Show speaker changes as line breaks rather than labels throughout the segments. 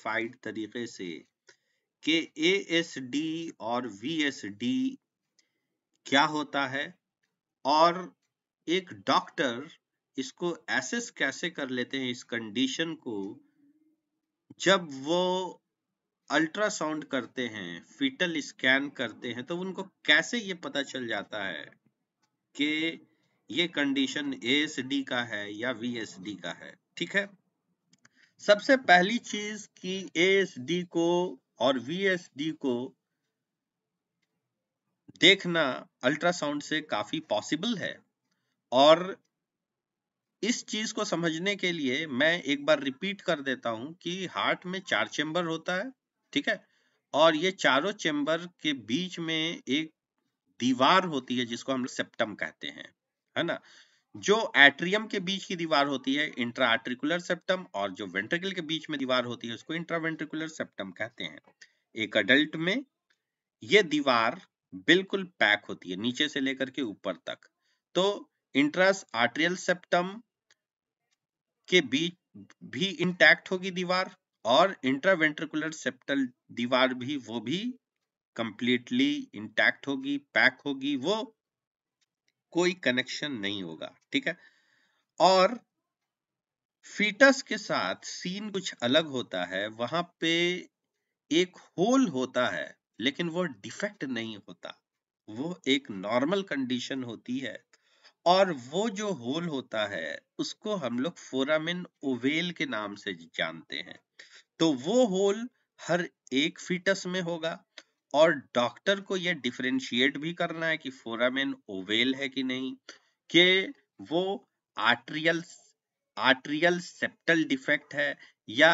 Simplified तरीके से कि ASD और VSD क्या होता है और एक डॉक्टर इसको एसेस कैसे कर लेते हैं इस कंडीशन को जब वो अल्ट्रासाउंड करते हैं, फीटल स्कैन करते हैं, तो उनको कैसे ये पता चल जाता है कि ये कंडीशन ASD का है या VSD का है। ठीक है, सबसे पहली चीज कि ASD को और VSD को देखना अल्ट्रासाउंड से काफी पॉसिबल है। और इस चीज को समझने के लिए मैं एक बार रिपीट कर देता हूं कि हार्ट में 4 चेंबर होता है, ठीक है, और ये चारों चेंबर के बीच में एक दीवार होती है जिसको हम लोग सेप्टम कहते हैं, है ना। जो एट्रियम के बीच की दीवार होती है इंट्रा आर्टिकुलर सेप्टम, और जो वेंट्रिकल के बीच में दीवार होती है उसको इंट्रावेंट्रिकुलर सेप्टम कहते हैं। एक अडल्ट में ये दीवार बिल्कुल पैक होती है नीचे से लेकर के ऊपर तक। तो इंट्रास आर्टरियल सेप्टम के बीच भी इंटैक्ट होगी दीवार, और इंट्रावेंट्रिकुलर सेप्टल दीवार भी वो भी कंप्लीटली इंटैक्ट होगी, पैक होगी, वो कोई कनेक्शन नहीं होगा। ठीक है, और फीटस के साथ सीन कुछ अलग होता है। वहां पे एक होल होता है लेकिन वो डिफेक्ट नहीं होता, वो एक नॉर्मल कंडीशन होती है। और वो जो होल होता है उसको हम लोग फोरामेन ओवेल के नाम से जानते हैं। तो वो होल हर एक फीटस में होगा, और डॉक्टर को यह डिफरेंशिएट भी करना है कि फोरामेन ओवेल है कि नहीं, कि वो आर्ट्रियल आर्ट्रियल सेप्टल डिफेक्ट है या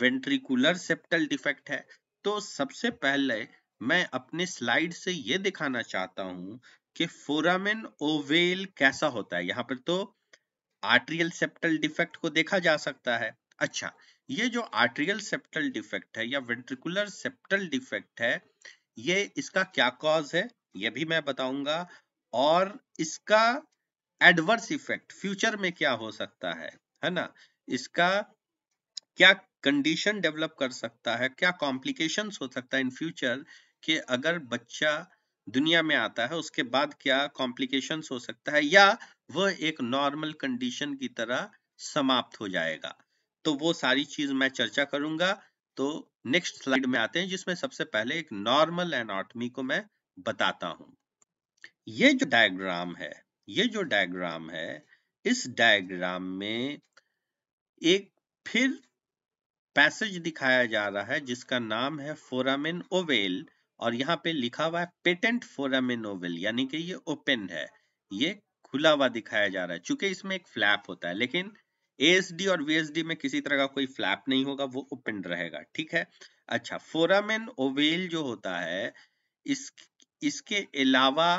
वेंट्रिकुलर सेप्टल डिफेक्ट है। तो सबसे पहले मैं अपने स्लाइड से ये दिखाना चाहता हूं कि फोरामेन ओवेल कैसा होता है। यहाँ पर तो आर्ट्रियल सेप्टल डिफेक्ट को देखा जा सकता है। अच्छा, ये जो आर्ट्रियल सेप्टल डिफेक्ट है या वेंट्रिकुलर सेप्टल डिफेक्ट है, ये इसका क्या कॉज है ये भी मैं बताऊंगा, और इसका एडवर्स इफेक्ट फ्यूचर में क्या हो सकता है ना। इसका क्या कंडीशन डेवलप कर सकता है, क्या कॉम्प्लिकेशंस हो सकता है इन फ्यूचर, कि अगर बच्चा दुनिया में आता है उसके बाद क्या कॉम्प्लिकेशंस हो सकता है, या वह एक नॉर्मल कंडीशन की तरह समाप्त हो जाएगा। तो वो सारी चीज मैं चर्चा करूंगा। तो नेक्स्ट स्लाइड में आते हैं जिसमें सबसे पहले एक नॉर्मल एनाटॉमी को मैं बताता हूं। ये जो डायग्राम है, ये जो डायग्राम है, इस डायग्राम में एक फिर पैसेज दिखाया जा रहा है जिसका नाम है फोरामेन ओवेल, और यहाँ पे लिखा हुआ है पेटेंट फोरामेन ओवेल, यानी कि ये ओपन है, ये खुला हुआ दिखाया जा रहा है। चूंकि इसमें एक फ्लैप होता है, लेकिन ASD और VSD में किसी तरह का कोई फ्लैप नहीं होगा, वो ओपन रहेगा। ठीक है, अच्छा, फोरामेन ओवेल जो होता है इस इसके अलावा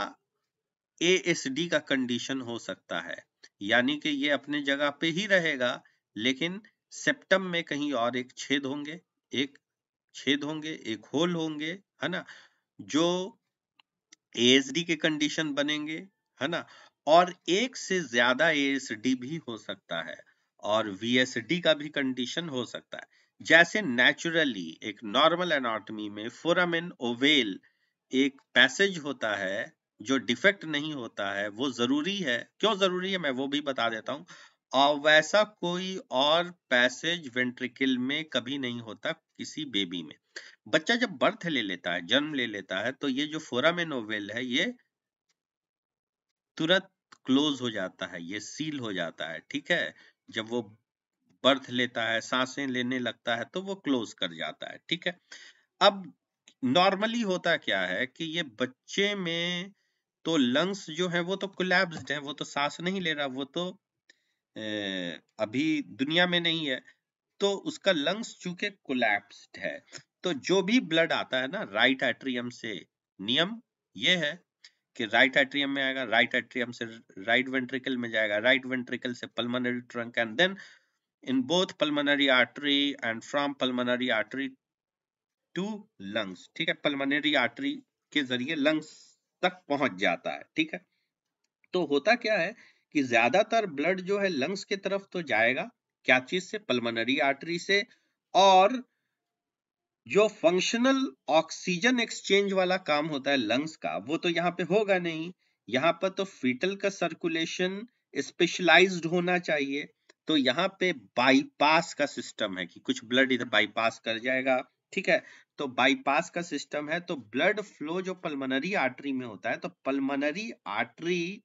ASD का कंडीशन हो सकता है, यानी कि ये अपने जगह पे ही रहेगा लेकिन सेप्टम में कहीं और एक छेद होंगे, एक छेद होंगे, एक होल होंगे, है ना, जो ASD के कंडीशन बनेंगे, है ना। और एक से ज्यादा ASD भी हो सकता है, और VSD का भी कंडीशन हो सकता है। जैसे नेचुरली एक नॉर्मल एनाटॉमी में फोरामेन ओवेल एक पैसेज होता है जो डिफेक्ट नहीं होता है, वो जरूरी है। क्यों जरूरी है मैं वो भी बता देता हूँ। और वैसा कोई और पैसेज वेंट्रिकल में कभी नहीं होता किसी बेबी में। बच्चा जब बर्थ ले लेता है, जन्म ले लेता है, तो ये जो फोरामेन ओवेल है ये तुरंत क्लोज हो जाता है, ये सील हो जाता है। ठीक है, जब वो बर्थ लेता है, सांसें लेने लगता है, तो वो क्लोज कर जाता है। ठीक है, अब नॉर्मली होता क्या है कि ये बच्चे में तो लंग्स जो है वो तो कोलैप्स्ड है, वो तो सांस नहीं ले रहा, वो तो अभी दुनिया में नहीं है, तो उसका लंग्स चूंकि कोलैप्स्ड है, तो जो भी ब्लड आता है ना राइट एट्रियम से, नियम ये है कि राइट एट्रियम में आएगा, राइट एट्रियम से राइट वेंट्रिकल में जाएगा, राइट वेंट्रिकल से pulmonary trunk, and then in both pulmonary artery and from pulmonary artery to lungs. ठीक है, पल्मोनरी आर्टरी के जरिए लंग्स तक पहुंच जाता है। ठीक है, तो होता क्या है कि ज्यादातर ब्लड जो है लंग्स की तरफ तो जाएगा, क्या चीज से, पल्मोनरी आर्टरी से, और जो फंक्शनल ऑक्सीजन एक्सचेंज वाला काम होता है लंग्स का, वो तो यहाँ पे होगा नहीं। यहाँ पर तो फीटल का सर्कुलेशन स्पेशलाइज्ड होना चाहिए। तो यहाँ पे बाईपास का सिस्टम है कि कुछ ब्लड इधर बाईपास कर जाएगा, ठीक है। तो बाईपास का सिस्टम है, तो ब्लड फ्लो जो पल्मोनरी आर्टरी में होता है, तो पल्मोनरी आर्टरी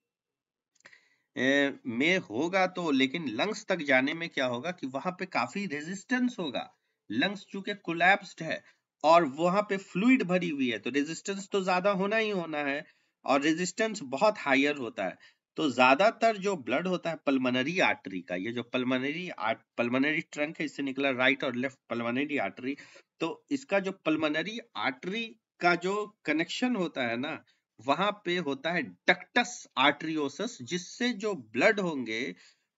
में होगा तो, लेकिन लंग्स तक जाने में क्या होगा कि वहां पे काफी रेजिस्टेंस होगा। लंग्स चूंकि कोलैप्स्ड है और वहां पे फ्लूइड भरी हुई है, तो रेजिस्टेंस तो ज्यादा होना ही होना है, और रेजिस्टेंस बहुत हायर होता है। तो ज्यादातर जो ब्लड होता है पल्मोनरी आर्टरी का, ये जो पल्मोनरी ट्रंक है, इससे निकला राइट और लेफ्ट पल्मोनरी आर्टरी, तो इसका जो पल्मोनरी आर्टरी का जो कनेक्शन होता है ना, वहां पे होता है डक्टस आर्टरियोसस, जिससे जो ब्लड होंगे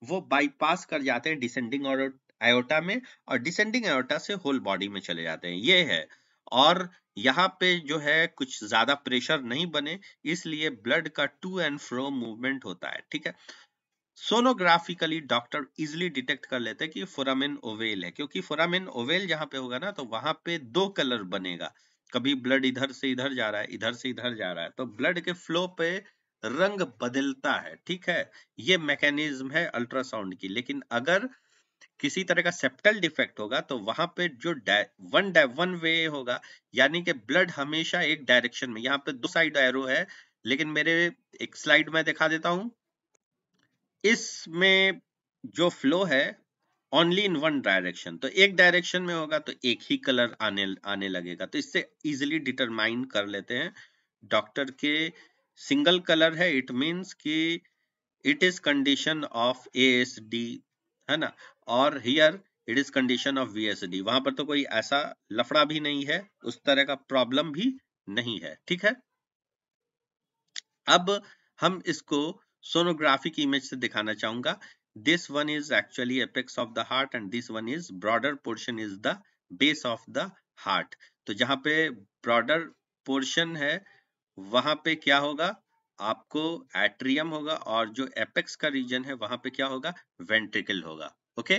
वो बाईपास कर जाते हैं डिसेंडिंग और आयोटा में, और डिसेंडिंग आयोटा से होल बॉडी में चले जाते हैं, ये है। और यहाँ पे जो है कुछ ज्यादा प्रेशर नहीं बने, इसलिए ब्लड का टू एंड फ्रो मूवमेंट होता है, ठीक है। सोनोग्राफिकली डॉक्टर इजिली डिटेक्ट कर लेते हैं कि फोरामेन ओवेल है, क्योंकि फोरामेन ओवेल जहां पे होगा ना, तो वहां पे दो कलर बनेगा। कभी ब्लड इधर से इधर जा रहा है, इधर से इधर जा रहा है, तो ब्लड के फ्लो पे रंग बदलता है, ठीक है। ये मैकेनिज्म है अल्ट्रासाउंड की। लेकिन अगर किसी तरह का सेप्टल डिफेक्ट होगा, तो वहां पे जो वन वे होगा, यानी कि ब्लड हमेशा एक डायरेक्शन में, यहाँ पे दो साइड एरो है, लेकिन मेरे एक स्लाइड में दिखा देता हूं। इसमें जो फ्लो है ओनली इन वन डायरेक्शन, तो एक डायरेक्शन में होगा तो एक ही कलर आने लगेगा, तो इससे इजीली डिटरमाइन कर लेते हैं डॉक्टर के। सिंगल कलर है, इट मींस कि it is condition of ASD, है ना, और here it is condition of VSD. वहां पर तो कोई ऐसा लफड़ा भी नहीं है, उस तरह का प्रॉब्लम भी नहीं है, ठीक है। अब हम इसको सोनोग्राफी की इमेज से दिखाना चाहूंगा। This one is actually apex of the heart and this one is broader portion is the base of the heart. तो जहां पे ब्रॉडर पोर्शन है, वहां पे क्या होगा, आपको एट्रियम होगा, और जो एपेक्स का रीजन है वहां पे क्या होगा, वेंट्रिकल होगा, ओके।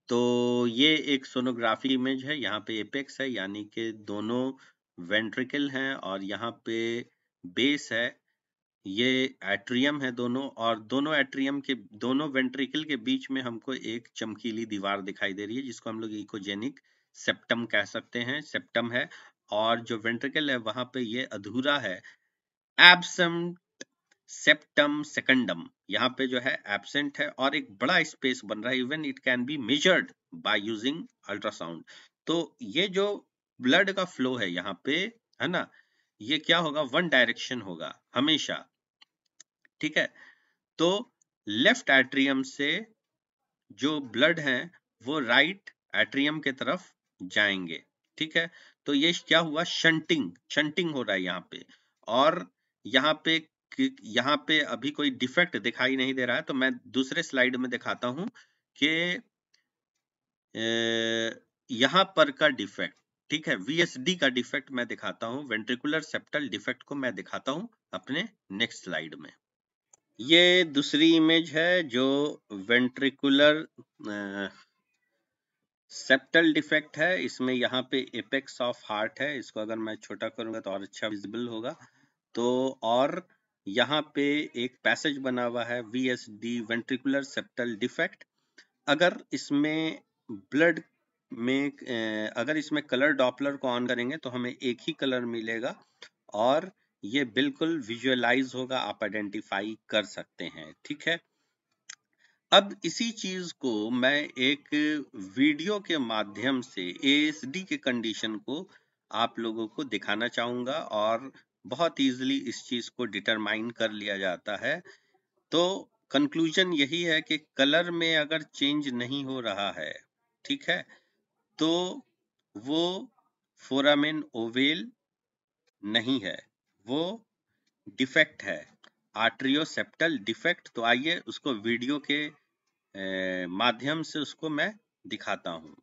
तो ये एक सोनोग्राफी इमेज है, यहाँ पे एपेक्स है यानी कि दोनों वेंट्रिकल हैं, और यहाँ पे बेस है, ये एट्रियम है दोनों, और दोनों एट्रियम के दोनों वेंट्रिकल के बीच में हमको एक चमकीली दीवार दिखाई दे रही है, जिसको हम लोग इकोजेनिक सेप्टम कह सकते हैं, सेप्टम है। और जो वेंट्रिकल है वहां पे ये अधूरा है, एब्सेंट सेप्टम सेकंडम, यहाँ पे जो है एब्सेंट है, और एक बड़ा स्पेस बन रहा है, even it can be measured by using ultrasound. तो ये जो ब्लड का फ्लो है यहाँ पे, है ना, ये क्या होगा, वन डायरेक्शन होगा हमेशा, ठीक है। तो लेफ्ट एट्रियम से जो ब्लड है वो राइट एट्रियम के तरफ जाएंगे, ठीक है। तो ये क्या हुआ, शंटिंग शंटिंग हो रहा है यहाँ पे। और यहाँ पे यहाँ पे अभी कोई डिफेक्ट दिखाई नहीं दे रहा है, तो मैं दूसरे स्लाइड में दिखाता हूं कि यहाँ पर का डिफेक्ट, ठीक है, वीएसडी का डिफेक्ट मैं दिखाता हूँ, वेंट्रिकुलर सेप्टल डिफेक्ट को मैं दिखाता हूँ अपने नेक्स्ट स्लाइड में। ये दूसरी इमेज है जो वेंट्रिकुलर सेप्टल डिफेक्ट है, इसमें यहाँ पे एपेक्स ऑफ हार्ट है, इसको अगर मैं छोटा करूंगा तो और अच्छा विजिबल होगा। तो और यहाँ पे एक पैसेज बना हुआ है, वीएसडी वेंट्रिकुलर सेप्टल डिफेक्ट। अगर इसमें ब्लड में अगर इसमें कलर डॉपलर को ऑन करेंगे तो हमें एक ही कलर मिलेगा, और ये बिल्कुल विजुअलाइज होगा, आप आइडेंटिफाई कर सकते हैं, ठीक है। अब इसी चीज को मैं एक वीडियो के माध्यम से एएसडी के कंडीशन को आप लोगों को दिखाना चाहूंगा, और बहुत इजीली इस चीज को डिटरमाइन कर लिया जाता है। तो कंक्लूजन यही है कि कलर में अगर चेंज नहीं हो रहा है, ठीक है, तो वो फोरामेन ओवेल नहीं है, वो डिफेक्ट है, आर्ट्रियोसेप्टल डिफेक्ट। तो आइए उसको वीडियो के माध्यम से उसको मैं दिखाता हूं।